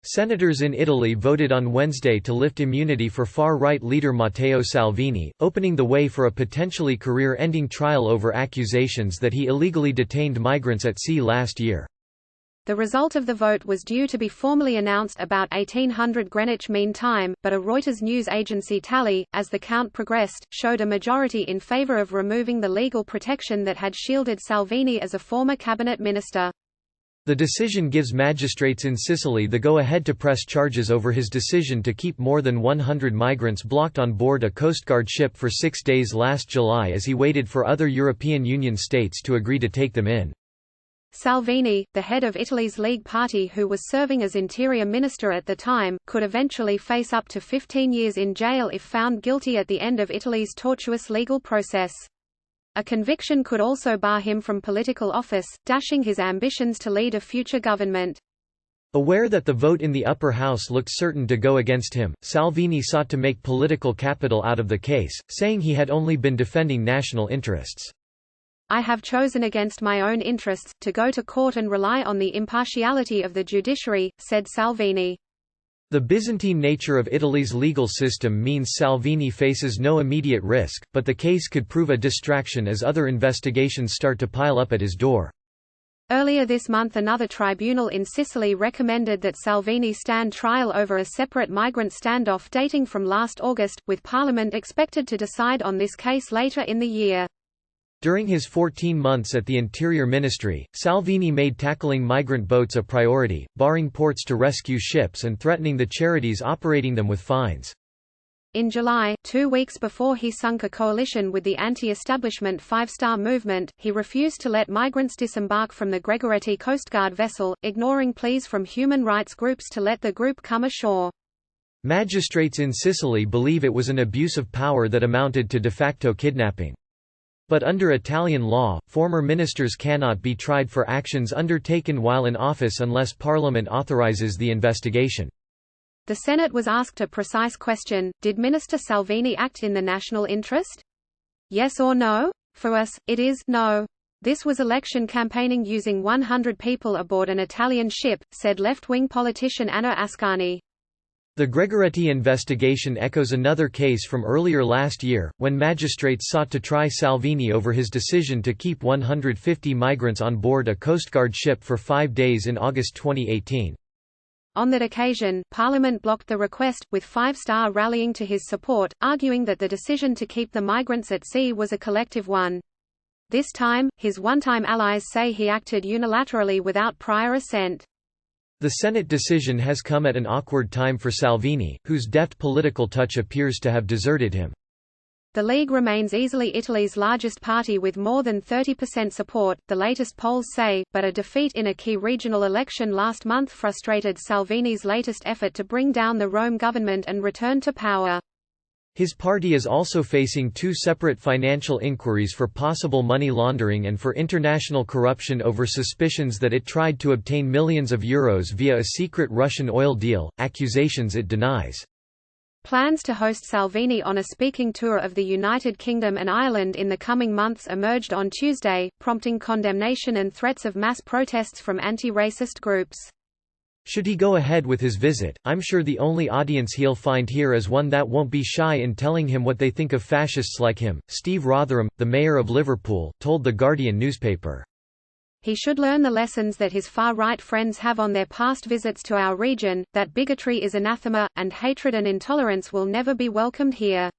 Senators in Italy voted on Wednesday to lift immunity for far-right leader Matteo Salvini, opening the way for a potentially career-ending trial over accusations that he illegally detained migrants at sea last year. The result of the vote was due to be formally announced about 1800 Greenwich Mean Time, but a Reuters news agency tally, as the count progressed, showed a majority in favor of removing the legal protection that had shielded Salvini as a former cabinet minister. The decision gives magistrates in Sicily the go-ahead to press charges over his decision to keep more than 100 migrants blocked on board a Coast Guard ship for 6 days last July as he waited for other European Union states to agree to take them in. Salvini, the head of Italy's League Party who was serving as interior minister at the time, could eventually face up to 15 years in jail if found guilty at the end of Italy's tortuous legal process. A conviction could also bar him from political office, dashing his ambitions to lead a future government. Aware that the vote in the upper house looked certain to go against him, Salvini sought to make political capital out of the case, saying he had only been defending national interests. "I have chosen against my own interests, to go to court and rely on the impartiality of the judiciary," said Salvini. The Byzantine nature of Italy's legal system means Salvini faces no immediate risk, but the case could prove a distraction as other investigations start to pile up at his door. Earlier this month another tribunal in Sicily recommended that Salvini stand trial over a separate migrant standoff dating from last August, with Parliament expected to decide on this case later in the year. During his 14 months at the Interior Ministry, Salvini made tackling migrant boats a priority, barring ports to rescue ships and threatening the charities operating them with fines. In July, 2 weeks before he sunk a coalition with the anti-establishment Five Star Movement, he refused to let migrants disembark from the Gregoretti Coast Guard vessel, ignoring pleas from human rights groups to let the group come ashore. Magistrates in Sicily believe it was an abuse of power that amounted to de facto kidnapping. But under Italian law, former ministers cannot be tried for actions undertaken while in office unless Parliament authorizes the investigation. The Senate was asked a precise question: did Minister Salvini act in the national interest? Yes or no? For us, it is no. This was election campaigning using 100 people aboard an Italian ship, said left-wing politician Anna Ascani. The Gregoretti investigation echoes another case from earlier last year, when magistrates sought to try Salvini over his decision to keep 150 migrants on board a Coast Guard ship for 5 days in August 2018. On that occasion, Parliament blocked the request, with Five Star rallying to his support, arguing that the decision to keep the migrants at sea was a collective one. This time, his one-time allies say he acted unilaterally without prior assent. The Senate decision has come at an awkward time for Salvini, whose deft political touch appears to have deserted him. The League remains easily Italy's largest party with more than 30% support, the latest polls say, but a defeat in a key regional election last month frustrated Salvini's latest effort to bring down the Rome government and return to power. His party is also facing 2 separate financial inquiries for possible money laundering and for international corruption over suspicions that it tried to obtain millions of euros via a secret Russian oil deal, accusations it denies. Plans to host Salvini on a speaking tour of the United Kingdom and Ireland in the coming months emerged on Tuesday, prompting condemnation and threats of mass protests from anti-racist groups. Should he go ahead with his visit, I'm sure the only audience he'll find here is one that won't be shy in telling him what they think of fascists like him, Steve Rotherham, the mayor of Liverpool, told The Guardian newspaper. He should learn the lessons that his far-right friends have on their past visits to our region, that bigotry is anathema, and hatred and intolerance will never be welcomed here.